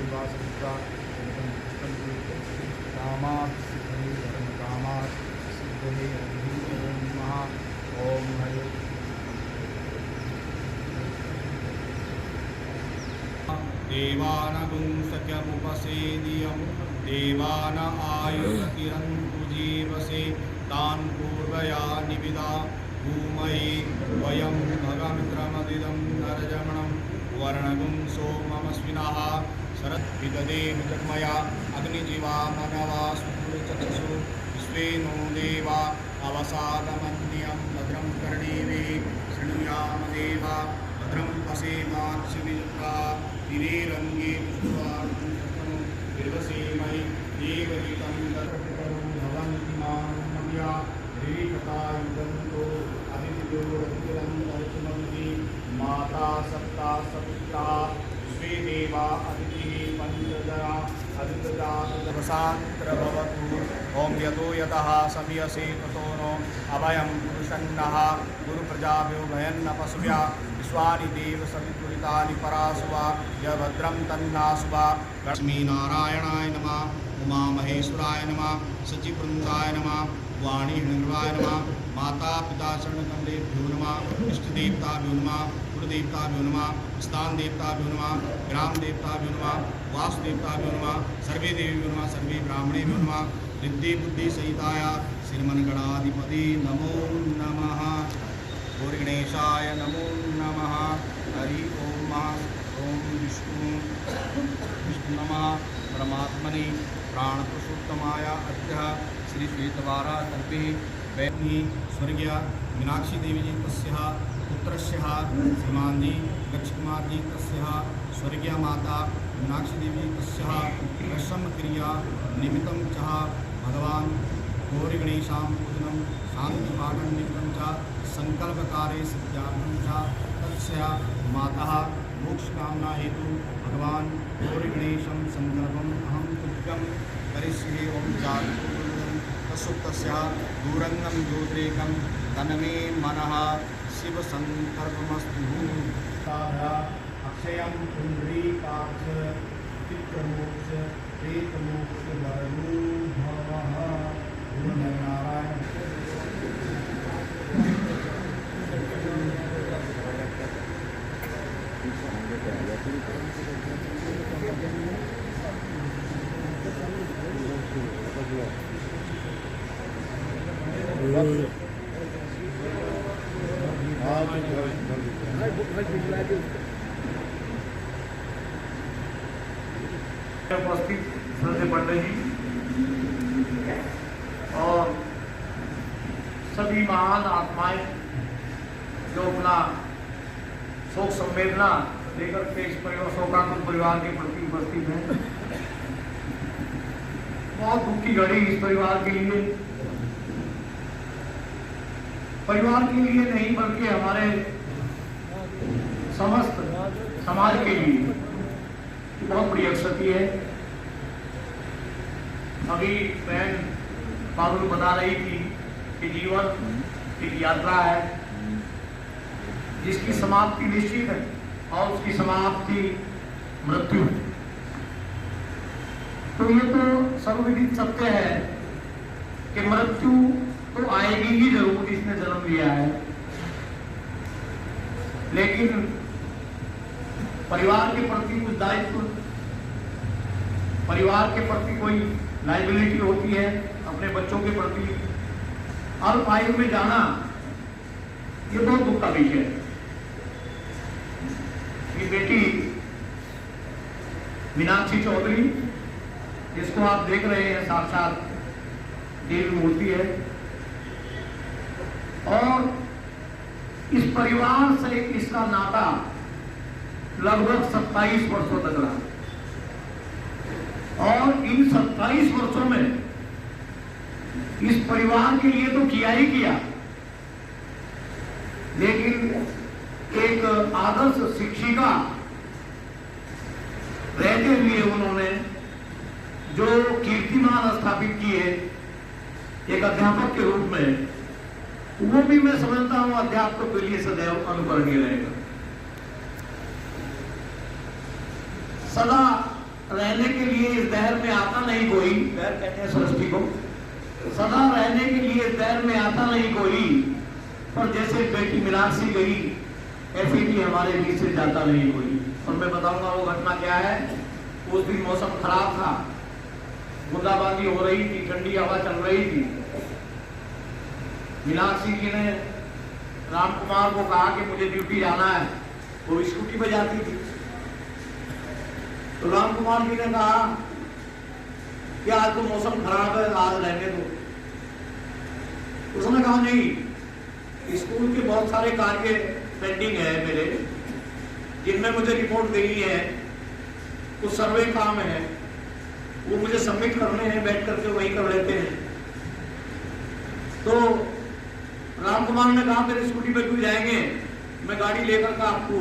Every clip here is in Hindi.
श्रीवासपुत्रा कामात् सिद्धये धर्मकामात् सिद्धये ओम नमः ओम हरे देवानगुंसक्यमुपसेदियं देवान आयुर्किरन्तु जीवसे तान् पूर्वया निविदा भूमहि वयं भगमित्रमदिदं नरजमणं वर्णगुं सोममस्विनः शरद्विददेव जग्मया अग्निजीवा मनवा सुचक्षुषु विश्वेनो देवा अवसादमन्यं भद्रं कर्णेभिः शृणुयाम देवा भद्रं पश्येमाक्षिविजुषा दिनेरङ्गे निर्वसेमहि देवहितं दर्शकरो भवन्ति मानव्या ऋकथायुगन्तो अतिथियो रतिरं दर्शनन्ति माता सप्ता सपुत्रा स्वे देवा अतिथिः पञ्चजरा अधितजातवसान्त्र भवतु ओम यतो यतः समीयसे ततो नो अभयं पुरुषन्नः गुरुप्रजाभ्यो भयन्न पशुभ्या विश्वानि देव सवितुरितानि परासुवा यभद्रं तन्नासुवा लक्ष्मीनारायणाय नमः उमामहेश्वराय नमः सचिवृन्दाय नमः वाणीहृवाय नमः माता पिता चरणकमलेभ्यो नमः इष्टदेवताभ्यो नमः कुलदेवताभ्यो नमः स्थानदेवताभ्यो नमः ग्रामदेवताभ्यो नमः वासुदेवताभ्यो नमः सर्वे देवेभ्यो नमः सर्वे ब्राह्मणेभ्यो नमः रिद्धि बुद्धि सहिताय श्रीमन्गणाधिपति नमो नमः गौरीगणेशाय नमो नमः हरि ओम विष्णु नमः परमात्मने प्राणपुरुषोत्तमाय अद्य श्री श्वेतवारा कल्पे वैष्णी स्वर्गीय मीनाक्षी देवी जी तस्याः पुत्रस्य श्रीमान जी लक्ष्मीकुमार जी तस्याः स्वर्गीय माता मीनाक्षी देवी तस्याः रसम क्रिया निमित्तं च भगवान गौरीगणेशां पूजनं शान्तिपाठं निमित्तं च संकल्पकारे सिद्धार्थं च तस्याः माता मोक्षकामना हेतु भगवान गौरीगणेशं संकल्पम् अहं तुभ्यं करिष्ये ओम जातु तस्याः दूरंगं ज्योतिरेकं तन्मे मनः शिव संकल्पमस्तु अक्षयं पुण्डरीकाक्ष पितृमोक्ष प्रेतमोक्ष वरदो भवः गुरु नारायण उपस्थित श्रद्धेय पंडित जी और सभी महान आत्माएं जो अपना शोक संवेदना लेकर के इस परिवार शोकाकुल परिवार के प्रति उपस्थित हैं। बहुत दुख की घड़ी इस परिवार के लिए नहीं बल्कि हमारे समस्त समाज के लिए बहुत बड़ी अक्षति है। अभी बहन पारुल बता रही थी कि जीवन एक यात्रा है जिसकी समाप्ति निश्चित है और उसकी समाप्ति मृत्यु है। तो ये तो सर्वविदित सत्य है कि मृत्यु तो आएगी ही जरूर, जिसने जन्म लिया है। लेकिन परिवार के प्रति कुछ दायित्व, परिवार के प्रति कोई लायबिलिटी होती है, अपने बच्चों के प्रति अल्प आयु में जाना ये बहुत दुख का विषय है। ये बेटी मीनाक्षी चौधरी जिसको आप देख रहे हैं साक्षात देवी मूर्ति है और इस परिवार से इसका नाता लगभग 27 वर्षों तक रहा और इन 27 वर्षों में इस परिवार के लिए तो किया ही किया, लेकिन एक आदर्श शिक्षिका रहते हुए उन्होंने जो कीर्तिमान स्थापित किए एक अध्यापक के रूप में, वो भी मैं समझता हूं अध्यापकों के लिए सदैव अनुकरणीय रहेगा। सदा रहने के लिए इस दहर में आता नहीं कोई, दहर कहते हैं सृष्टि को, सदा रहने के लिए इस दहर में आता नहीं कोई, पर जैसे बेटी मीनाक्षी गई ऐसे भी हमारे बीच से जाता नहीं कोई। और मैं बताऊंगा वो घटना क्या है। उस दिन मौसम खराब था, बूंदाबांदी हो रही थी, ठंडी हवा चल रही थी। मीनाक्षी जी ने राम कुमार को कहा कि मुझे ड्यूटी जाना है, वो स्कूटी पे जाती थी। तो राम कुमार जी ने कहा कि आज तो मौसम खराब है, आज रहने दो। उसने कहा नहीं, स्कूल के बहुत सारे कार्य पेंडिंग है मेरे, जिनमें मुझे रिपोर्ट देनी है, कुछ सर्वे काम है, वो मुझे सबमिट करने हैं, बैठ करके वही कर लेते हैं। तो राम कुमार ने कहा मेरे स्कूटी पे क्यों जाएंगे, मैं गाड़ी लेकर का आपको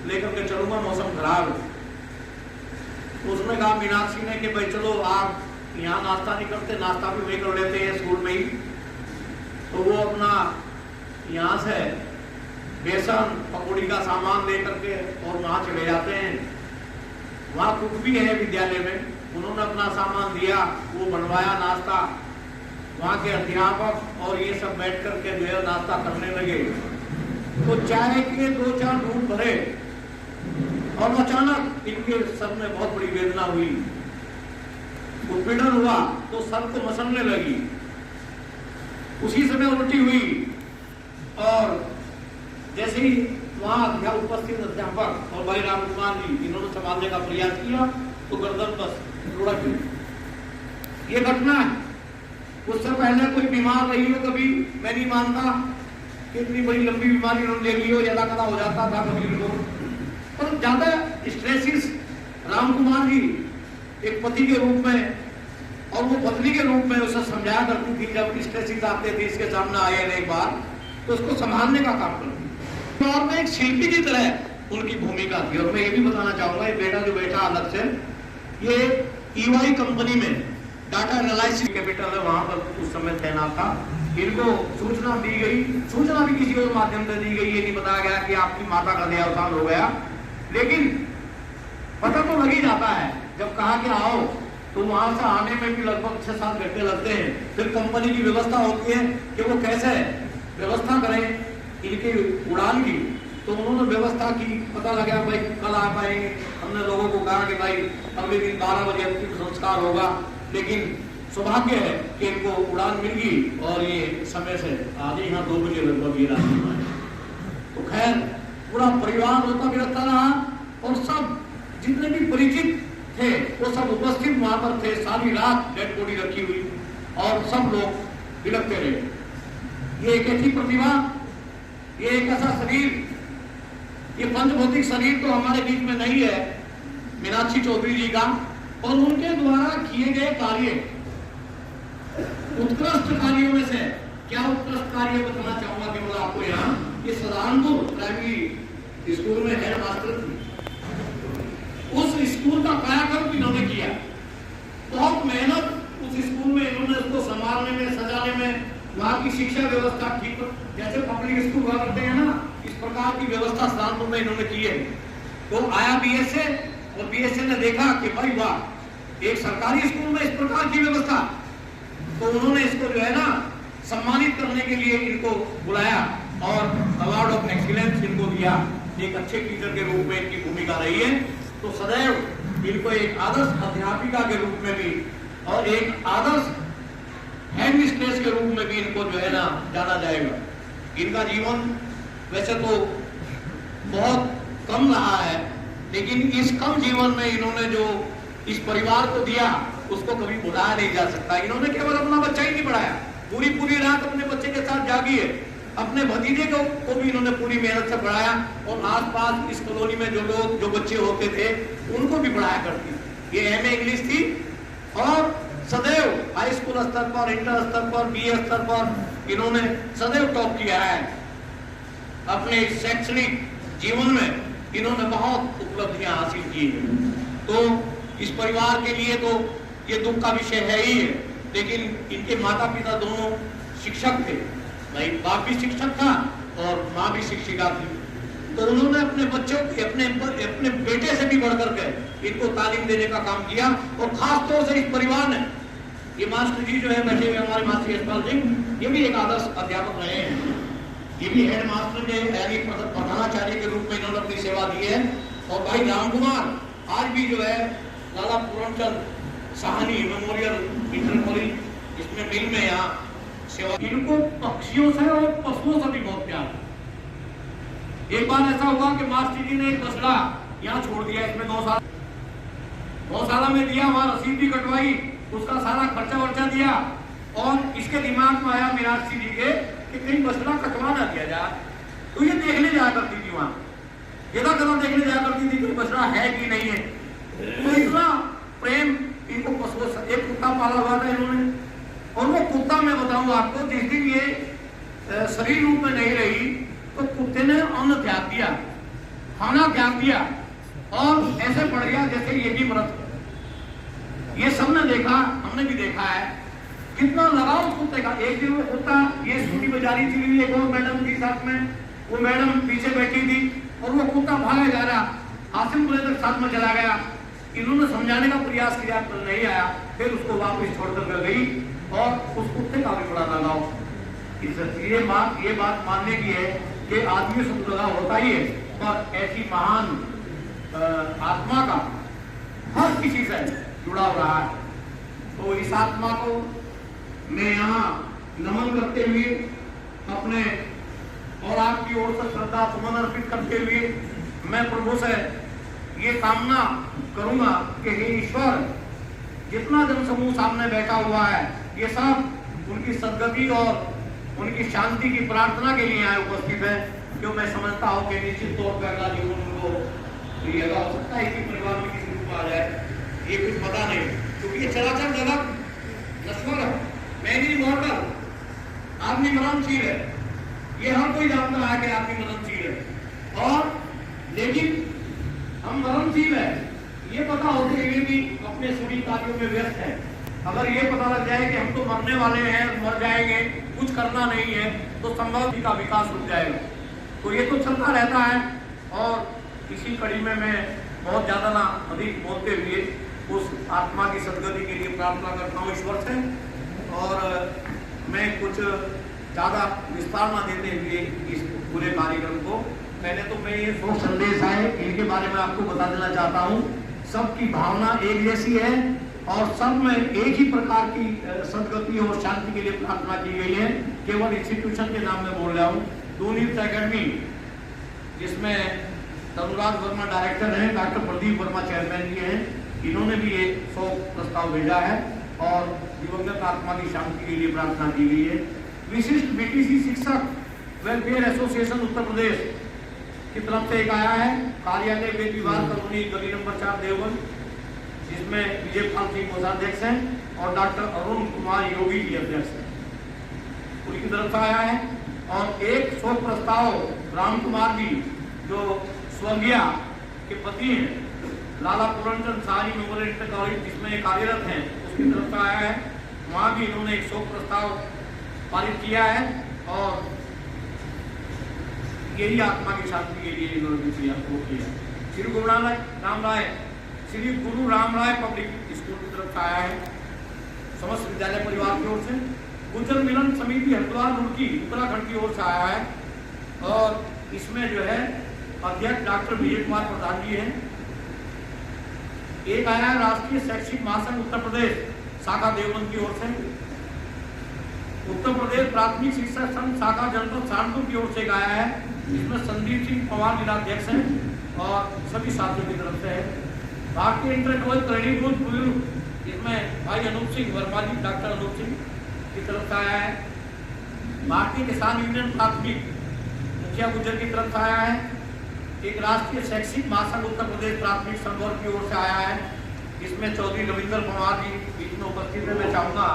लेकर के चलूंगा, मौसम खराब है। तो उसने कहा मीनाक्षी ने कि भाई चलो आप यहाँ नाश्ता नहीं करते, नाश्ता भी वही कर लेते हैं स्कूल में ही। तो वो अपना यहाँ से बेसन पकौड़ी का सामान लेकर के और वहाँ चले जाते हैं। वहाँ कुक भी है विद्यालय में, उन्होंने अपना सामान दिया, वो बनवाया नाश्ता। वहाँ के अध्यापक और ये सब बैठ करके जो है नाश्ता करने लगे। तो चाय के 2-4 घूंट भरे और अचानक इनके सर में बहुत बड़ी वेदना हुई, उत्पीड़न हुआ, तो सर को मसलने लगी। उसी समय उल्टी हुई और जैसे ही वहां उपस्थित अध्यापक और भाई राम कुमार जी इन्होंने संभालने का प्रयास किया तो गर्दन बस लुढ़क गई। ये घटना है। उससे पहले कोई बीमार रही हो कभी, मैं नहीं मानता कि इतनी बड़ी लंबी बीमारी उन्होंने ले ली हो, ज्यादा कदा हो जाता था कभी लोग, पर ज्यादा स्ट्रेसिस राम कुमार जी एक पति के रूप में और वो पत्नी के रूप में उसे समझाया करती थी। जब स्ट्रेसिस आते थे इसके सामने आए एक बार तो उसको संभालने का काम करती। और मैं एक शिल्पी की तरह उनकी भूमिका थी। और मैं ये भी बताना चाहूंगा, ये बेटा जो बैठा अलग से, ये EY कंपनी में डाटा एनालिसिस कैपिटल है, वहां पर उस समय तैनात था। इनको सूचना दी गई, सूचना भी किसी और माध्यम से दी गई, ये नहीं बताया गया कि आपकी माता का देहावसान हो गया, लेकिन पता तो लग ही जाता है। जब कहा कि आओ तो वहां से आने में भी लगभग 6-7 घंटे लगते हैं। फिर कंपनी की व्यवस्था होती है कि वो कैसे व्यवस्था करें इनकी उड़ान की। तो उन्होंने व्यवस्था की, पता लगा भाई कल आ पाएंगे। हमने लोगों को कहा कि भाई अगले दिन 12 बजे अंतिम संस्कार होगा, लेकिन सौभाग्य है कि इनको उड़ान मिल गई और ये समय से आज यहाँ 2 बजे लगभग ये रात में आए। तो खैर पूरा परिवार होता व्यवस्था रहा और सब जितने भी परिचित थे वो सब उपस्थित वहां पर थे। सारी रात डेड बॉडी रखी हुई और सब लोग बिलखते रहे। ये एक ऐसी प्रतिभा, ये एक ऐसा शरीर, ये पंचभौतिक शरीर तो हमारे बीच में नहीं है मीनाक्षी चौधरी जी का, और उनके द्वारा किए गए कार्य उत्कृष्ट कार्यों में से क्या उत्कृष्ट कार्य बताना चाहूंगा केवल आपको। यहाँ ये सदानपुर प्राइमरी स्कूल में हेड मास्टर थी, उस स्कूल का कायाकल्प इन्होंने किया। बहुत मेहनत उस स्कूल में इन्होंने उसको संभालने में, सजाने में, वहाँ की शिक्षा व्यवस्था ठीक जैसे पब्लिक स्कूल हुआ करते हैं ना, इस प्रकार की व्यवस्था सदानपुर में इन्होंने की है। तो आया BSA और BSA ने देखा कि भाई वाह, एक सरकारी स्कूल में इस प्रकार की व्यवस्था, तो उन्होंने इसको जो है ना सम्मानित करने के लिए इनको बुलाया और अवार्ड ऑफ एक्सीलेंस इनको दिया। एक अच्छे टीचर के रूप में इनकी भूमिका रही है। तो सदैव इनको एक आदर्श अध्यापिका के रूप में भी और एक आदर्श हेडमिस्ट्रेस के रूप में भी इनको जो है ना जाना जाएगा। इनका जीवन वैसे तो बहुत कम रहा है, लेकिन इस कम जीवन में इन्होंने जो इस परिवार को दिया उसको कभी भुलाया नहीं जा सकता। इन्होंने केवल अपना बच्चा ही नहीं पढ़ाया, पूरी रात अपने बच्चे के साथ जागी है, अपने भतीजे को भी इन्होंने पूरी मेहनत से पढ़ाया और आसपास इस कॉलोनी में जो बच्चे होते थे उनको भी पढ़ाया करती। ये MA इंग्लिश थी और सदैव हाई स्कूल स्तर पर, इंटर स्तर पर, BA स्तर पर इन्होंने सदैव टॉप किया है। अपने शैक्षणिक जीवन में इन्होंने बहुत उपलब्धियां हासिल की है। तो इस परिवार के लिए तो ये दुख का विषय है ही है, लेकिन इनके माता पिता दोनों शिक्षक थे। भाई बाप भी शिक्षक था और माँ भी शिक्षिका थी। तो उन्होंने अपने बच्चों के अपने बेटे से भी बढ़कर के इनको तालीम देने का काम किया। और खास तौर से इस परिवार ने, ये मास्टर जी जो है बैठे हुए हमारे मास्टर यशपाल सिंह, ये भी एक आदर्श अध्यापक रहे हैं। ये भी हेड मास्टर के यानी प्रधानाचार्य के रूप में इन्होंने अपनी सेवा दी है। और भाई राम कुमार आज भी जो है Lala Puranchand Sahni memorial inter college इसमें मिल में यहाँ सेवा। इनको पक्षियों से और पशुओं से भी बहुत प्यार है। एक बार ऐसा हुआ कि मास्टर जी ने एक बछड़ा यहाँ छोड़ दिया, इसमें गौशाला में दिया, वहां रसीद भी कटवाई, उसका सारा खर्चा वर्चा दिया। और इसके दिमाग में आया मीनाक्षी जी के कि कहीं बछड़ा कटवा ना दिया जाए। तो ये देखने जाया करती थी वहां, यदा कदा देखने जाया करती थी कि बछड़ा है कि नहीं है। तो इतना प्रेम इनको पशुओं से, एक कुत्ता पाला हुआ था इन्होंने। और वो कुत्ता मैं बताऊं आपको, जिस दिन ये शरीर रूप में नहीं रही तो कुत्ते ने अन्न त्याग दिया, खाना त्याग दिया और ऐसे पड़ गया जैसे ये भी मृत। ये सबने देखा, हमने भी देखा है कितना लगाव उस कुत्ते का। एक दिन वो कुत्ता ये स्कूटी में जा रही थी एक और मैडम के साथ में, वो मैडम पीछे बैठी थी और वो कुत्ता भागा जा रहा, हासिम को लेकर साथ में चला गया। इन्होंने समझाने का प्रयास किया तो नहीं आया, फिर उसको वापस छोड़कर गई। और उस कुत्ते का भी बड़ा लगाव। ये बात मानने की है कि आदमी से लगाव होता ही है, पर ऐसी महान आत्मा का हर किसी से जुड़ा रहा है। तो इस आत्मा को मैं यहाँ नमन करते हुए अपने और आपकी ओर से श्रद्धा सुमन अर्पित करते हुए मैं प्रभु से ये कामना करूंगा कि हे ईश्वर, जितना जनसमूह सामने बैठा हुआ है ये सब उनकी सद्गति और उनकी शांति की प्रार्थना के लिए यहाँ उपस्थित है। क्यों मैं समझता हूँ कि निश्चित तौर पर अगला जीवन उनको ये हो सकता है कि परिवार में किसी रूप में आ जाए, ये कुछ पता नहीं, क्योंकि ये चराचर जगत नश्वर है, मैं भी मॉडल, आदमी मरणशील है, ये हर कोई जानता है कि आदमी मरणशील है। और लेकिन हम मरणशील है ये पता होते हुए भी अपने सभी कार्यों में व्यस्त है। अगर ये पता लग जाए कि हम तो मरने वाले हैं, मर जाएंगे, कुछ करना नहीं है, तो संभव का विकास रुक जाएगा। तो ये तो चलता रहता है। और इसी कड़ी में मैं बहुत ज़्यादा ना अधिक बोलते हुए उस आत्मा की सद्गति के लिए प्रार्थना करता हूँ ईश्वर से। और मैं कुछ ज़्यादा विस्तार ना देते हुए इस पूरे कार्यक्रम को, पहले तो मैं ये शोक संदेश है इनके बारे में आपको बता देना चाहता हूँ। सबकी भावना एक जैसी है और सब में एक ही प्रकार की सद्गति और शांति के लिए प्रार्थना की गई है। केवल इंस्टीट्यूशन के नाम में बोल रहा हूँ। दूनीत एकेडमी जिसमें तनुराज वर्मा डायरेक्टर हैं, डॉक्टर प्रदीप वर्मा चेयरमैन जी हैं, इन्होंने भी ये शोक प्रस्ताव भेजा है और दिवंगत आत्मा की शांति के लिए प्रार्थना की गई है। विशिष्ट बीटीसी शिक्षक वेलफेयर एसोसिएशन उत्तर प्रदेश की तरफ से एक आया है, कार्यालय वेद विभाग कॉलोनी गली नंबर 4 देवबंद, जिसमें विजय पाल सिंह कोषाध्यक्ष हैं और डॉक्टर अरुण कुमार योगी जी अध्यक्ष हैं, उनकी तरफ से आया है। और एक शोक प्रस्ताव राम कुमार जी जो स्वर्गीय के पति हैं Lala Puranchand Sahni memorial inter college जिसमें कार्यरत हैं, उसकी तरफ से आया है। वहाँ भी इन्होंने एक शोक प्रस्ताव पारित किया है और यही आत्मा की शांति के लिए इन्होंने किया। श्री गुरु राम राय पब्लिक स्कूल की तरफ से आया है, समस्त विद्यालय परिवार की ओर से। गुज्जर मिलन समिति हरिद्वार रुड़की उत्तराखंड की ओर से आया है और इसमें जो है अध्यक्ष डॉक्टर विजय कुमार प्रधान जी हैं। एक आया है राष्ट्रीय शैक्षिक महासंघ उत्तर प्रदेश शाखा देवबंद की ओर से। उत्तर प्रदेश प्राथमिक शिक्षक संघ शाखा जनपद सहारनपुर की ओर से आया है, जिसमें संदीप सिंह पवार जिलाध्यक्ष हैं और सभी साथियों की तरफ से है। भारतीय इंटर कॉलेज ट्रेनिंग ग्रुप जिसमें भाई अनूप सिंह वर्मा जी डॉक्टर अनूप सिंह की तरफ से आया है। भारतीय किसान यूनियन प्राथमिक मुखिया गुज्जर की तरफ से आया है। एक राष्ट्रीय शैक्षिक महासंघ उत्तर प्रदेश प्राथमिक संवर्ग की ओर से आया है, इसमें चौधरी रविंद्र पवार जी बीच में उपस्थित है। मैं चाहूँगा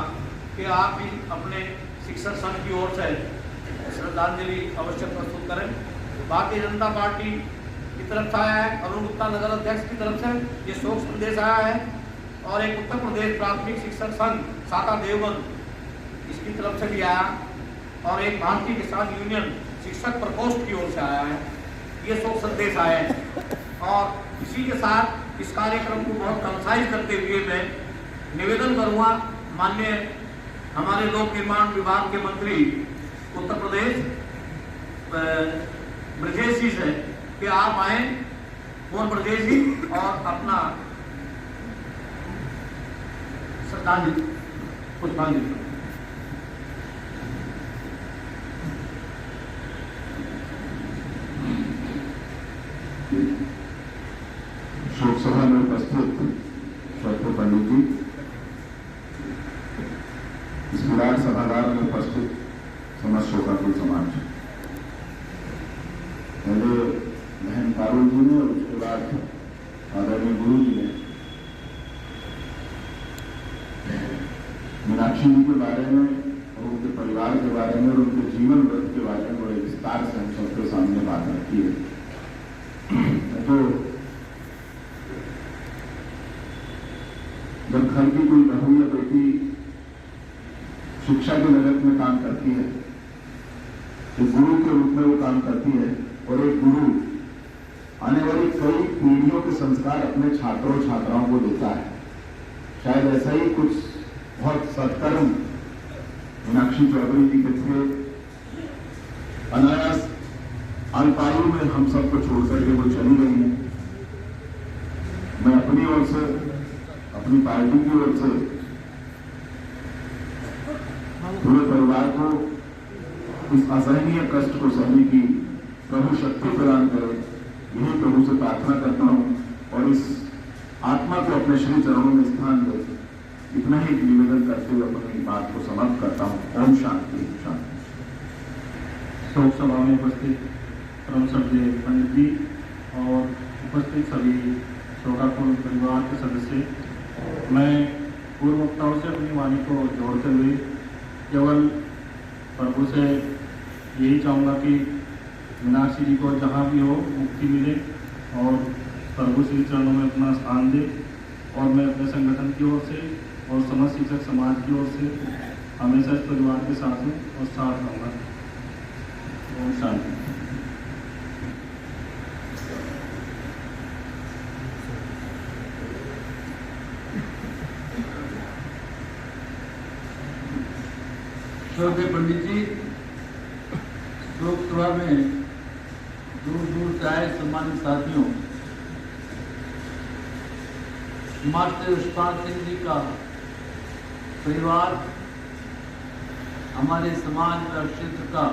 कि आप भी अपने शिक्षक संघ की ओर से श्रद्धांजलि अवश्य प्रस्तुत करें। भारतीय जनता पार्टी की तरफ से आया है, अरुण गुप्ता नगर अध्यक्ष की तरफ से ये शोक संदेश आया है। और एक उत्तर प्रदेश प्राथमिक शिक्षक संघ शाखा देवबंद इसकी तरफ से भी आया और एक भारतीय किसान यूनियन शिक्षक प्रकोष्ठ की ओर से आया है। ये शोक संदेश आया है। और इसी के साथ इस कार्यक्रम को बहुत कंसाइज करते हुए मैं निवेदन करूंगा माननीय हमारे लोक निर्माण विभाग के मंत्री उत्तर प्रदेश ब्रजेश जी से कि आप आए कौन ब्रजेश जी और अपना श्रद्धांजलि पुष्पांजलि। शोक सभा में उपस्थित श्रद्धेय पंडित जी, इस विराट सभागार में उपस्थित समस्त शोकाकुल समाज, पहले बहन पारुल जी ने और उसके बाद आदरणीय गुरु जी ने मीनाक्षी जी के बारे में और उनके परिवार के बारे में और उनके जीवन व्रत के बारे में बड़े विस्तार से हम सबके सामने बात रखी है। तो जब घर की कोई बहू या बेटी शिक्षा के जगत में काम करती है तो गुरु के रूप में वो काम करती है, और एक गुरु आने वाली कई पीढ़ियों के संस्कार अपने छात्रों छात्राओं को देता है। शायद ऐसा ही कुछ बहुत सत्कर्म मीनाक्षी चौधरी जी के थे। अनायास अल्पायु में हम सबको छोड़ करके वो चली गई है। मैं अपनी ओर से, अपनी पार्टी की ओर से पूरे परिवार को इस असहनीय कष्ट को सहने की प्रभु शक्ति प्रदान करे, यही प्रभु से प्रार्थना करता हूं और इस आत्मा को अपने श्री चरणों में स्थान दे। इतना ही निवेदन करते हुए अपनी बात को समाप्त करता हूं। ओम शांति शांति। शोक सभा में उपस्थित परम श्रद्धेय पंडित जी और उपस्थित सभी शोकाकुल परिवार के सदस्य, मैं पूर्व वक्ताओं से अपनी वाणी को जोड़ते हुए केवल प्रभु से यही चाहूँगा कि मीनाक्षी जी को जहाँ भी हो मुक्ति मिले और प्रभु श्री चरणों में अपना स्थान दे। और मैं अपने संगठन की ओर से और समस्त शिक्षक समाज की ओर से हमेशा इस परिवार के साथ हूँ और साथ रहूँगा। ओम शांति। श्रद्धेय पंडित जी, शोक सभा में दूर दूर से आए सम्मानित साथियों, मास्टर यशपाल सिंह जी का परिवार हमारे समाज और क्षेत्र का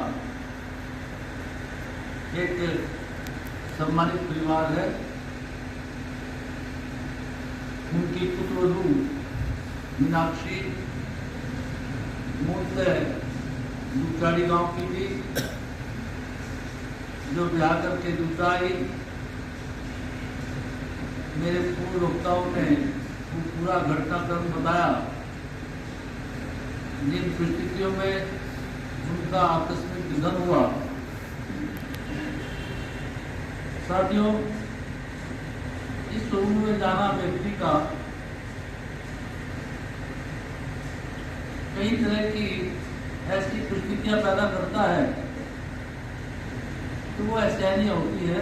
एक सम्मानित परिवार है। उनकी पुत्रवधू मीनाक्षी मूलतः दूताड़ी गांव की थी, जो ब्याह करके दूता आई। मेरे पूर्व वक्ताओं ने पूरा घटनाक्रम बताया, जिन परिस्थितियों में उनका आकस्मिक निधन हुआ। साथियों, इस उम्र में जाना व्यक्ति का कई तरह की ऐसी परिस्थितियां पैदा करता है तो वो असहनीय होती है।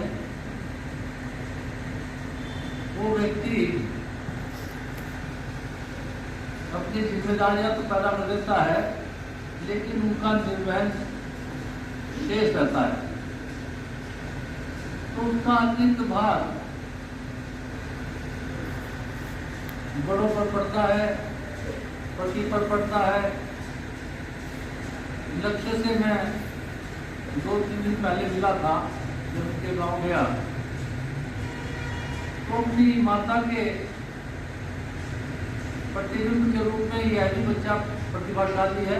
वो व्यक्ति अपनी जिम्मेदारियां तो पैदा कर देता है, लेकिन उनका निर्वहन शेष रहता है, तो उसका अतिरिक्त भार बड़ों पर पड़ता है, पति पर पड़ता है। लक्ष्य से मैं 2-3 दिन पहले मिला था, जब उनके गांव गया तो अपनी माता के प्रतिबिंब के रूप में यह भी बच्चा प्रतिभाशाली है,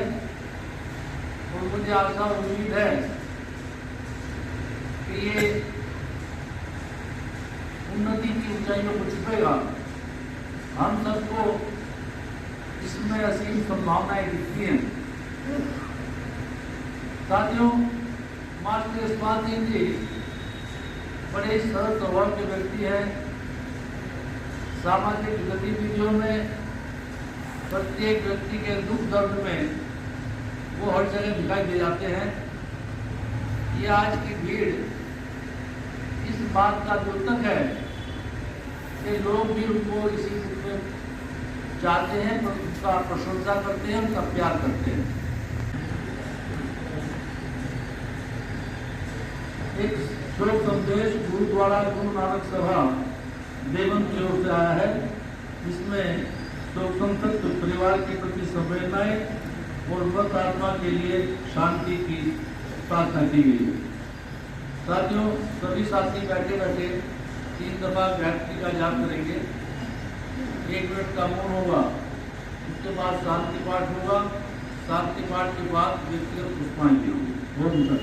और मुझे आशा और उम्मीद है कि ये उन्नति की ऊंचाइयों को छुपेगा। हम सबको इसमें असीम संभावनाएं दिखती हैं। साथियों, मास्टर यशपाल सिंह जी बड़े सरल स्वभाव के व्यक्ति हैं। सामाजिक गतिविधियों में, प्रत्येक व्यक्ति के दुख दर्द में वो हर जगह दिखाई दे जाते हैं। ये आज की भीड़ इस बात का द्योतक है कि लोग भी उनको इसी रूप में चाहते हैं, उनका प्रशंसा करते हैं, उनका प्यार करते हैं। एक शोक संदेश गुरुद्वारा गुरु नानक सभा देवबंद की ओर से आया है, जिसमें शोक संतप्त परिवार के प्रति संवेदनाएं और मृत आत्मा के लिए शांति की प्रार्थना की गई है। साथियों, सभी साथी बैठे बैठे 3 दफा गायत्री का जाप करेंगे। 1 मिनट का मौन होगा, उसके बाद शांति पाठ होगा। शांति पाठ के बाद व्यक्तिगत पुष्पांजलि होगी। बहुत ऊंचा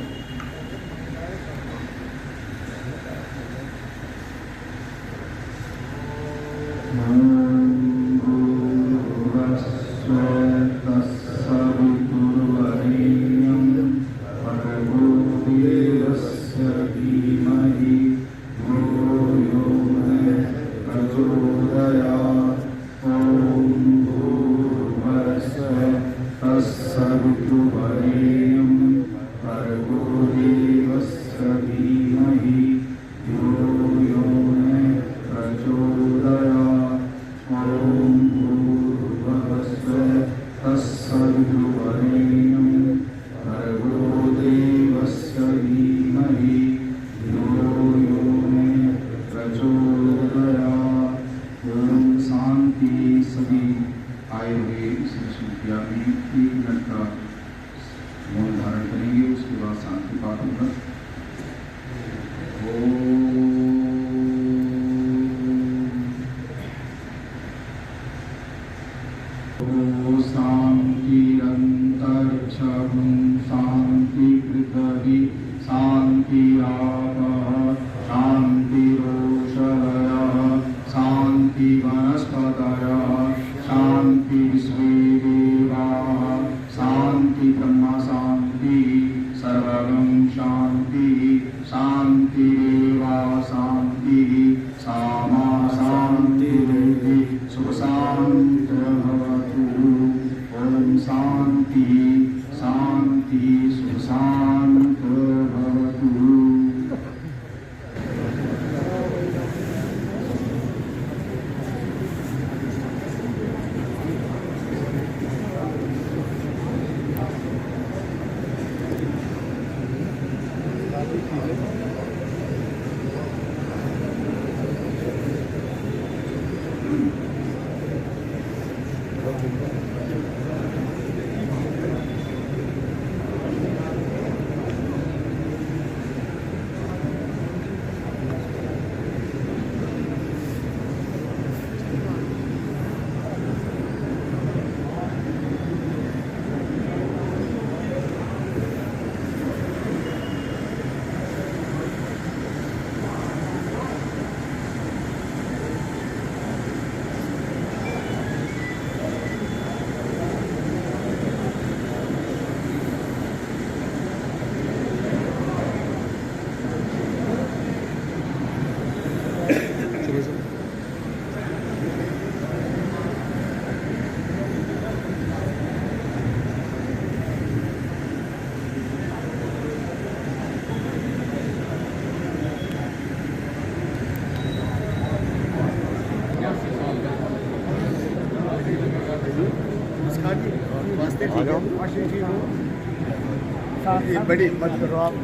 बड़ी मत करो आप।